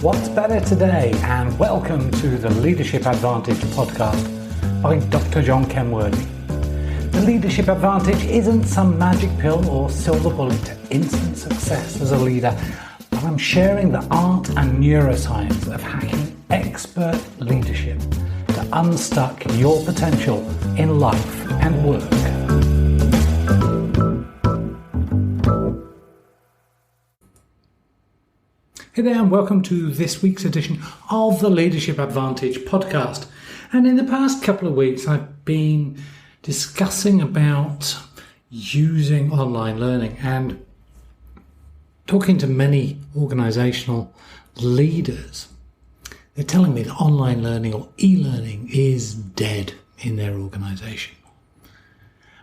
What's better today? And welcome to the Leadership Advantage podcast by Dr. John Kenworthy. The Leadership Advantage isn't some magic pill or silver bullet to instant success as a leader, but I'm sharing the art and neuroscience of hacking expert leadership to unstuck your potential in life and work. Hey there, and welcome to this week's edition of the Leadership Advantage podcast. And in the past couple of weeks, I've been discussing about using online learning and talking to many organisational leaders. They're telling me that online learning or e-learning is dead in their organisation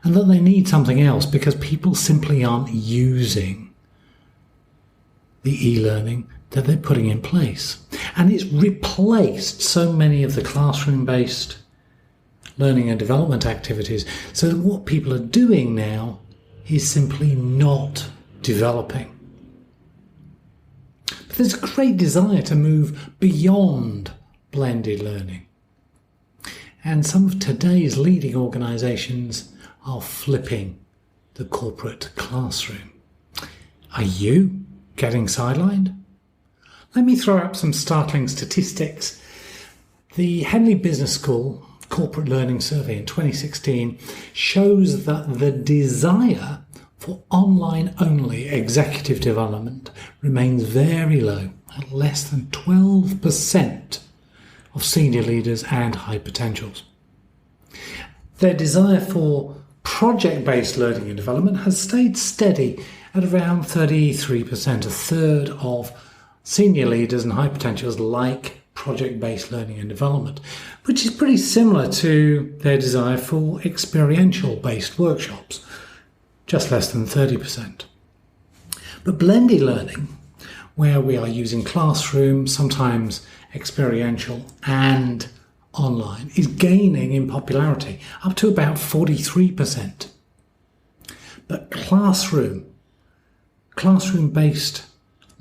and that they need something else because people simply aren't using the e-learning that they're putting in place. And it's replaced so many of the classroom-based learning and development activities, so that what people are doing now is simply not developing. But there's a great desire to move beyond blended learning. And some of today's leading organisations are flipping the corporate classroom. Are you getting sidelined? Let me throw up some startling statistics. The Henley Business School Corporate Learning Survey in 2016 shows that the desire for online-only executive development remains very low, at less than 12% of senior leaders and high potentials. Their desire for project-based learning and development has stayed steady at around 33%, a third of senior leaders and high potentials like project-based learning and development, which is pretty similar to their desire for experiential-based workshops, just less than 30%. But blended learning, where we are using classroom, sometimes experiential and online, is gaining in popularity, up to about 43%. But classroom-based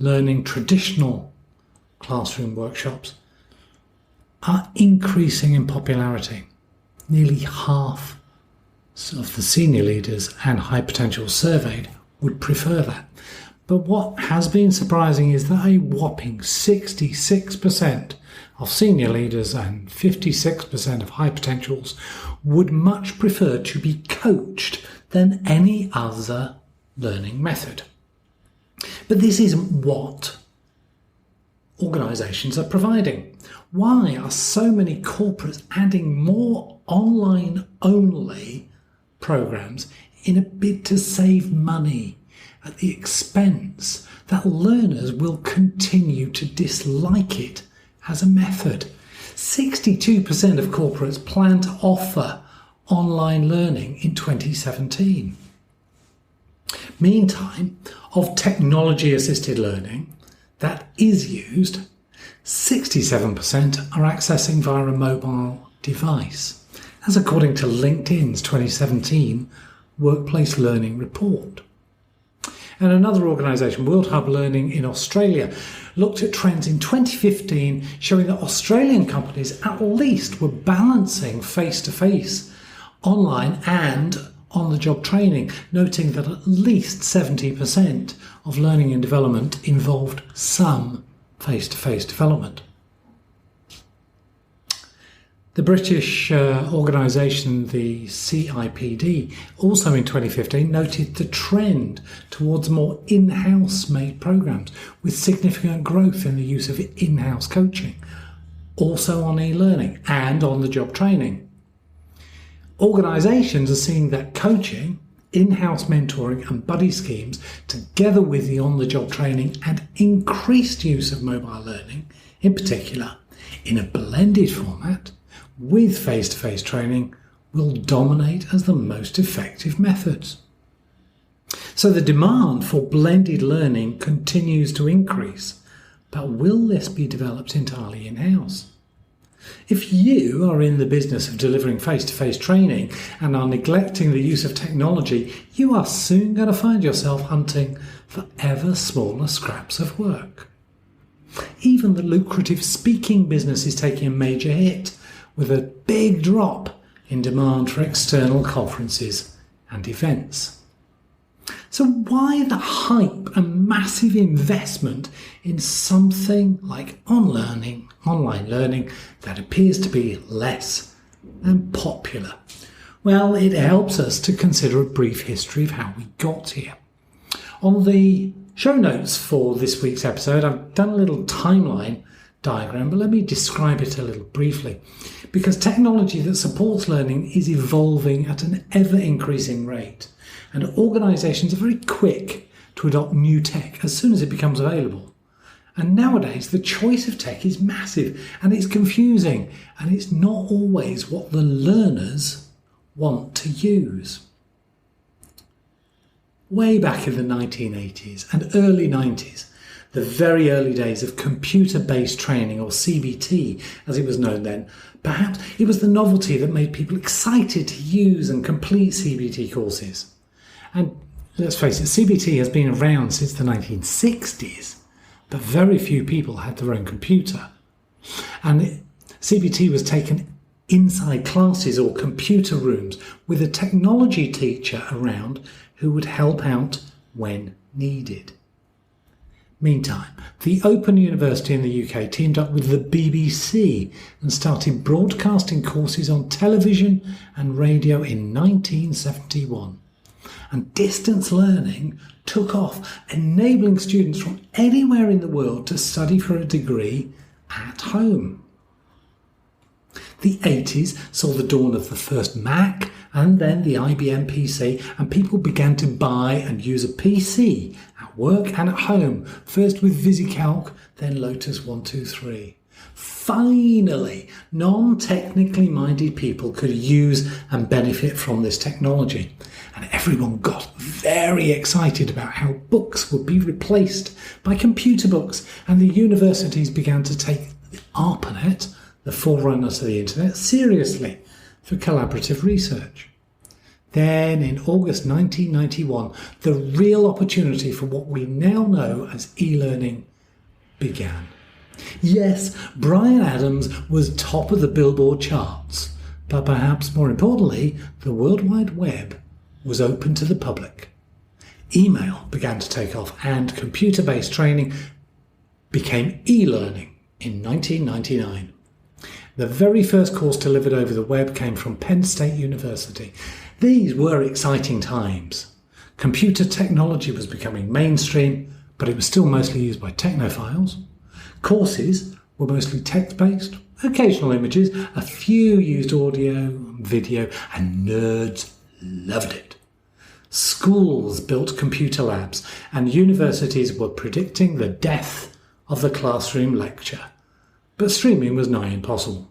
learning, traditional classroom workshops, are increasing in popularity. Nearly half of the senior leaders and high potential surveyed would prefer that. But what has been surprising is that a whopping 66% of senior leaders and 56% of high potentials would much prefer to be coached than any other learning method. But this isn't what organisations are providing. Why are so many corporates adding more online-only programs in a bid to save money at the expense that learners will continue to dislike it as a method? 62% of corporates plan to offer online learning in 2017. Meantime, of technology-assisted learning that is used, 67% are accessing via a mobile device. That's according to LinkedIn's 2017 Workplace Learning Report. And another organisation, World Hub Learning in Australia, looked at trends in 2015 showing that Australian companies at least were balancing face-to-face, online and on-the-job training, noting that at least 70% of learning and development involved some face-to-face development. The British organisation, the CIPD, also in 2015 noted the trend towards more in-house made programs with significant growth in the use of in-house coaching, also on e-learning and on-the-job training. Organisations are seeing that coaching, in-house mentoring and buddy schemes, together with the on-the-job training and increased use of mobile learning, in particular, in a blended format with face-to-face training, will dominate as the most effective methods. So the demand for blended learning continues to increase, but will this be developed entirely in-house? If you are in the business of delivering face-to-face training and are neglecting the use of technology, you are soon going to find yourself hunting for ever smaller scraps of work. Even the lucrative speaking business is taking a major hit, with a big drop in demand for external conferences and events. So why the hype and massive investment in something like online learning that appears to be less than popular? Well, it helps us to consider a brief history of how we got here. On the show notes for this week's episode, I've done a little timeline diagram, but let me describe it a little briefly. Because technology that supports learning is evolving at an ever-increasing rate, and organisations are very quick to adopt new tech as soon as it becomes available. And nowadays, the choice of tech is massive, and it's confusing, and it's not always what the learners want to use. Way back in the 1980s and early 90s, the very early days of computer-based training, or CBT as it was known then, perhaps it was the novelty that made people excited to use and complete CBT courses. And let's face it, CBT has been around since the 1960s, but very few people had their own computer. And CBT was taken inside classes or computer rooms with a technology teacher around who would help out when needed. Meantime, the Open University in the UK teamed up with the BBC and started broadcasting courses on television and radio in 1971. And distance learning took off, enabling students from anywhere in the world to study for a degree at home. The 80s saw the dawn of the first Mac and then the IBM PC, and people began to buy and use a PC at work and at home, first with VisiCalc, then Lotus 123. Finally, non-technically minded people could use and benefit from this technology, and everyone got very excited about how books would be replaced by computer books, and the universities began to take the ARPANET, the forerunner to the internet, seriously for collaborative research. Then, in August 1991, the real opportunity for what we now know as e-learning began. Yes, Bryan Adams was top of the Billboard charts, but perhaps more importantly, the World Wide Web was open to the public. Email began to take off, and computer-based training became e-learning in 1999. The very first course delivered over the web came from Penn State University. These were exciting times. Computer technology was becoming mainstream, but it was still mostly used by technophiles. Courses were mostly text-based, occasional images, a few used audio, video, and nerds loved it. Schools built computer labs, and universities were predicting the death of the classroom lecture. But streaming was nigh impossible.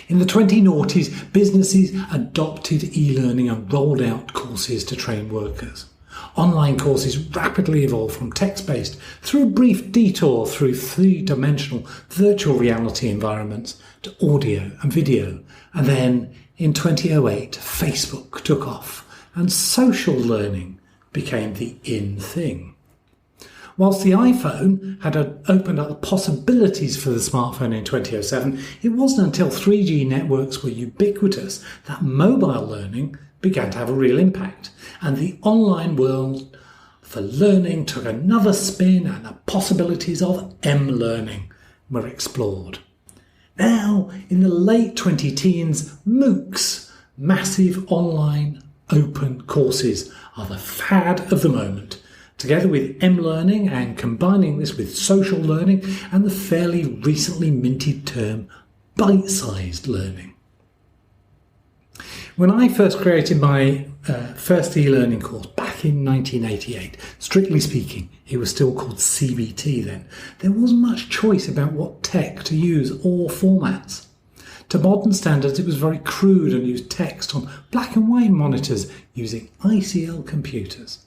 In the 20noughties, businesses adopted e-learning and rolled out courses to train workers. Online courses rapidly evolved from text-based through a brief detour through three-dimensional virtual reality environments to audio and video. And then, in 2008, Facebook took off and social learning became the in thing. Whilst the iPhone had opened up the possibilities for the smartphone in 2007, it wasn't until 3G networks were ubiquitous that mobile learning began to have a real impact, and the online world for learning took another spin, and the possibilities of M-learning were explored. Now, in the late 20-teens, MOOCs, massive online open courses, are the fad of the moment, together with M-learning and combining this with social learning and the fairly recently minted term bite-sized learning. When I first created my first e-learning course back in 1988, strictly speaking, it was still called CBT then, there wasn't much choice about what tech to use or formats. To modern standards, it was very crude and used text on black and white monitors using ICL computers.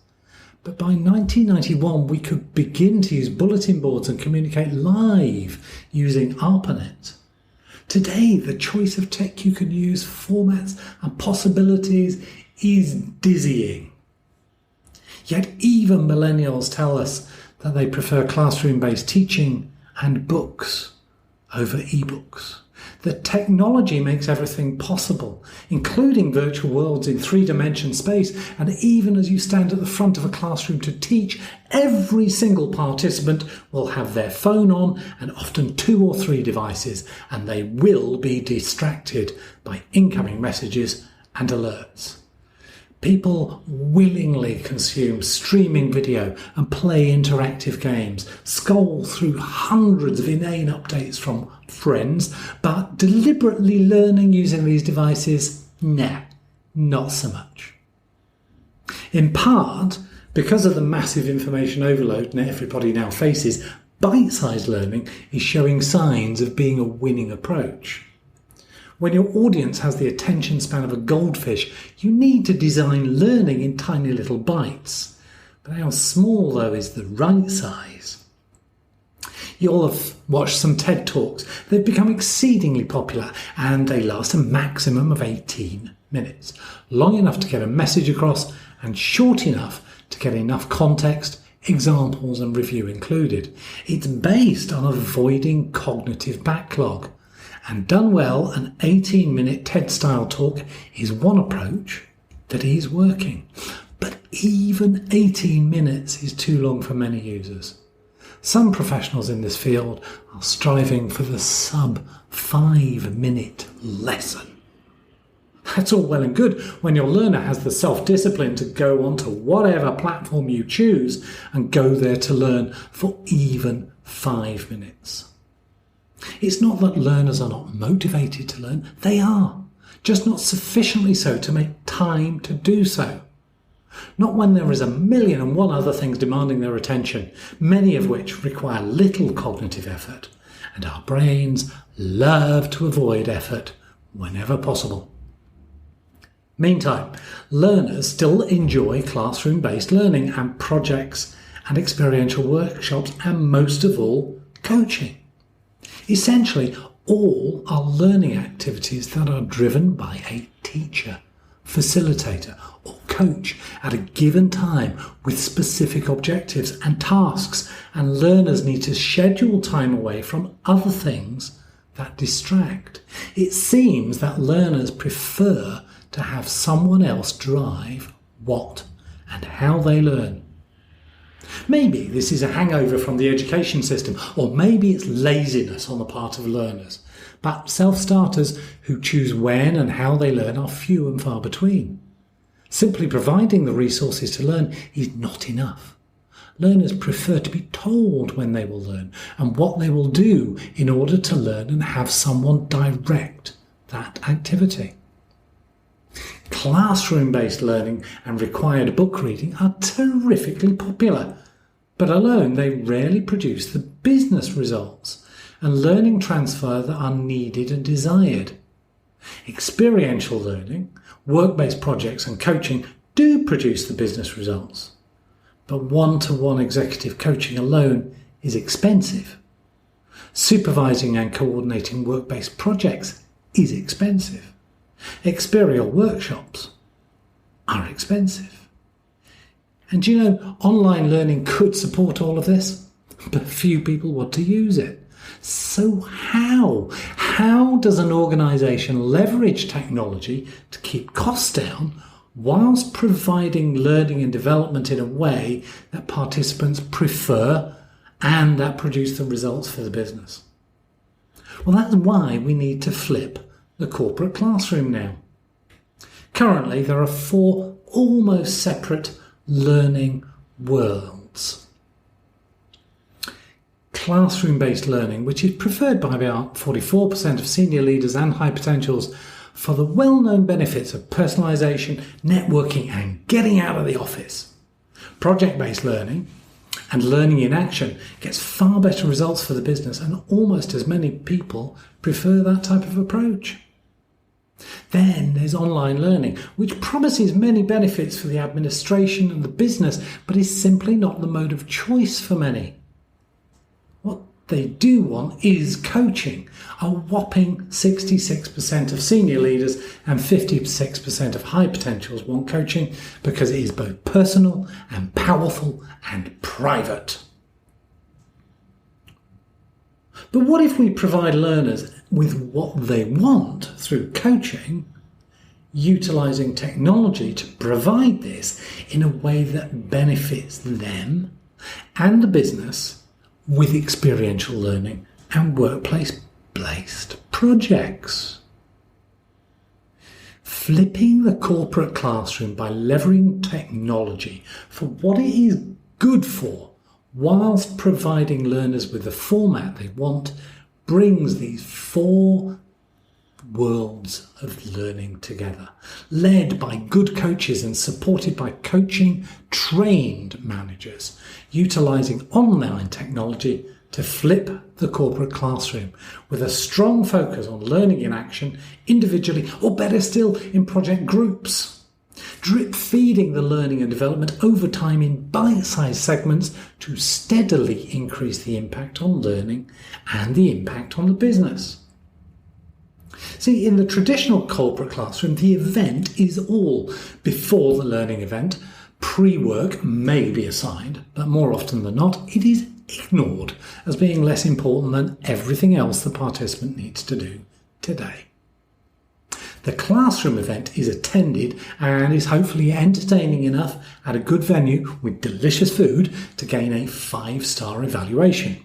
But by 1991, we could begin to use bulletin boards and communicate live using ARPANET. Today, the choice of tech you can use, formats and possibilities is dizzying. Yet even millennials tell us that they prefer classroom-based teaching and books over ebooks. The technology makes everything possible, including virtual worlds in three-dimension space, and even as you stand at the front of a classroom to teach, every single participant will have their phone on and often 2 or 3 devices, and they will be distracted by incoming messages and alerts. People willingly consume streaming video and play interactive games, scroll through hundreds of inane updates from friends, but deliberately learning using these devices, nah, not so much. In part, because of the massive information overload that everybody now faces, bite-sized learning is showing signs of being a winning approach. When your audience has the attention span of a goldfish, you need to design learning in tiny little bites. But how small, though, is the right size? You'll have watched some TED Talks. They've become exceedingly popular, and they last a maximum of 18 minutes. Long enough to get a message across, and short enough to get enough context, examples and review included. It's based on avoiding cognitive backlog. And done well, an 18-minute TED-style talk is one approach that is working. But even 18 minutes is too long for many users. Some professionals in this field are striving for the sub-5-minute lesson. That's all well and good when your learner has the self-discipline to go onto whatever platform you choose and go there to learn for even 5 minutes. It's not that learners are not motivated to learn. They are, just not sufficiently so to make time to do so. Not when there is 1,000,001 other things demanding their attention, many of which require little cognitive effort, and our brains love to avoid effort whenever possible. Meantime, learners still enjoy classroom-based learning and projects and experiential workshops, and most of all, coaching. Essentially, all are learning activities that are driven by a teacher, facilitator, or coach at a given time with specific objectives and tasks, and learners need to schedule time away from other things that distract. It seems that learners prefer to have someone else drive what and how they learn. Maybe this is a hangover from the education system, or maybe it's laziness on the part of learners. But self-starters who choose when and how they learn are few and far between. Simply providing the resources to learn is not enough. Learners prefer to be told when they will learn and what they will do in order to learn, and have someone direct that activity. Classroom-based learning and required book reading are terrifically popular, but alone they rarely produce the business results and learning transfer that are needed and desired. Experiential learning, work-based projects and coaching do produce the business results, but one-to-one executive coaching alone is expensive. Supervising and coordinating work-based projects is expensive. Experiential workshops are expensive. And you know, online learning could support all of this, but few people want to use it. So how? How does an organisation leverage technology to keep costs down whilst providing learning and development in a way that participants prefer and that produce the results for the business? Well, that's why we need to flip the corporate classroom now. Currently, there are 4 almost separate learning worlds. Classroom-based learning, which is preferred by about 44% of senior leaders and high potentials for the well-known benefits of personalisation, networking and getting out of the office. Project-based learning and learning in action gets far better results for the business, and almost as many people prefer that type of approach. Then there's online learning, which promises many benefits for the administration and the business, but is simply not the mode of choice for many. What they do want is coaching. A whopping 66% of senior leaders and 56% of high potentials want coaching because it is both personal and powerful and private. But what if we provide learners with what they want through coaching, utilising technology to provide this in a way that benefits them and the business with experiential learning and workplace-based projects? Flipping the corporate classroom by leveraging technology for what it is good for, whilst providing learners with the format they want, brings these four worlds of learning together, led by good coaches and supported by coaching trained managers, utilising online technology to flip the corporate classroom with a strong focus on learning in action, individually, or better still, in project groups. Drip feeding the learning and development over time in bite-sized segments to steadily increase the impact on learning and the impact on the business. See, in the traditional corporate classroom, the event is all before the learning event. Pre-work may be assigned, but more often than not, it is ignored as being less important than everything else the participant needs to do today. The classroom event is attended and is hopefully entertaining enough at a good venue with delicious food to gain a 5-star evaluation.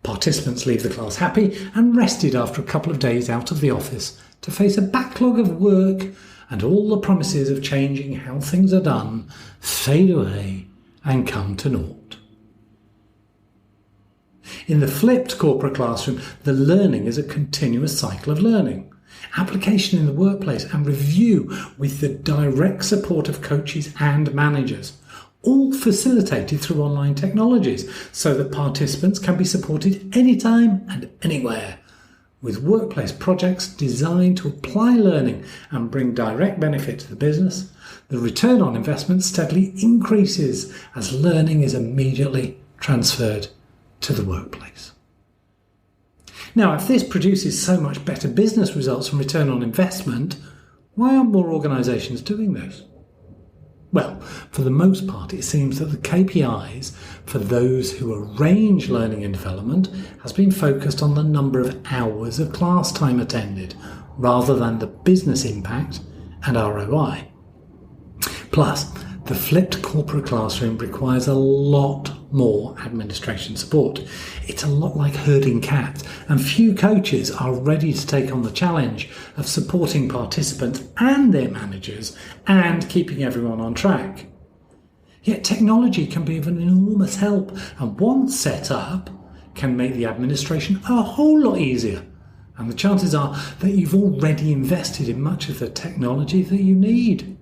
Participants leave the class happy and rested after a couple of days out of the office to face a backlog of work, and all the promises of changing how things are done fade away and come to naught. In the flipped corporate classroom, the learning is a continuous cycle of learning, application in the workplace, and review with the direct support of coaches and managers, all facilitated through online technologies so that participants can be supported anytime and anywhere, with workplace projects designed to apply learning and bring direct benefit to the business. The return on investment steadily increases as learning is immediately transferred to the workplace. Now, if this produces so much better business results and return on investment, why aren't more organisations doing this? Well, for the most part, it seems that the KPIs for those who arrange learning and development has been focused on the number of hours of class time attended, rather than the business impact and ROI. Plus, the flipped corporate classroom requires a lot more administration support. It's a lot like herding cats, and few coaches are ready to take on the challenge of supporting participants and their managers and keeping everyone on track. Yet technology can be of an enormous help, and once set up, can make the administration a whole lot easier. And the chances are that you've already invested in much of the technology that you need.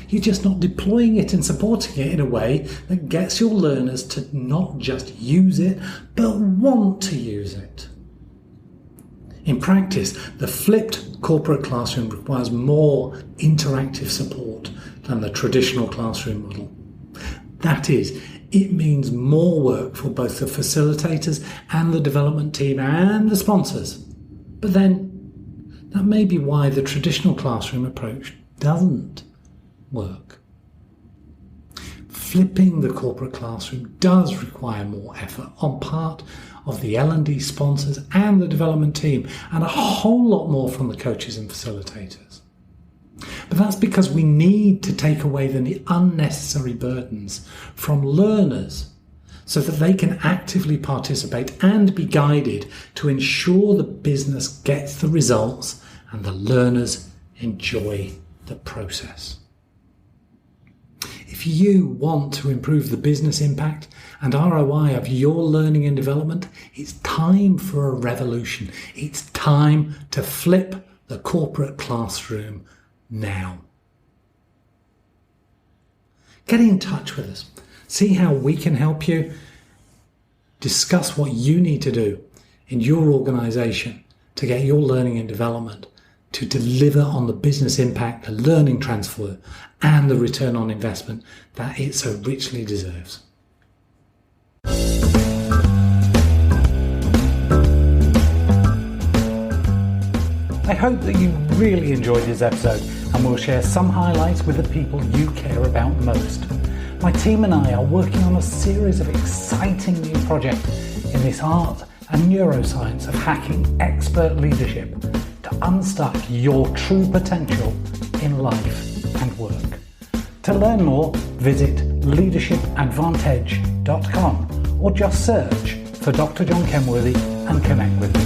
You're just not deploying it and supporting it in a way that gets your learners to not just use it, but want to use it. In practice, the flipped corporate classroom requires more interactive support than the traditional classroom model. That is, it means more work for both the facilitators and the development team and the sponsors. But then, that may be why the traditional classroom approach doesn't work. Flipping the corporate classroom does require more effort on part of the L&D sponsors and the development team, and a whole lot more from the coaches and facilitators. But that's because we need to take away the unnecessary burdens from learners so that they can actively participate and be guided to ensure the business gets the results and the learners enjoy the process. If you want to improve the business impact and ROI of your learning and development, it's time for a revolution. It's time to flip the corporate classroom now. Get in touch with us. See how we can help you. Discuss what you need to do in your organisation to get your learning and development to deliver on the business impact, the learning transfer, and the return on investment that it so richly deserves. hope that you really enjoyed this episode and we'll share some highlights with the people you care about most. My team and I are working on a series of exciting new projects in this art and neuroscience of hacking expert leadership to unstuck your true potential in life and work. To learn more, visit leadershipadvantage.com or just search for Dr. John Kenworthy and connect with me.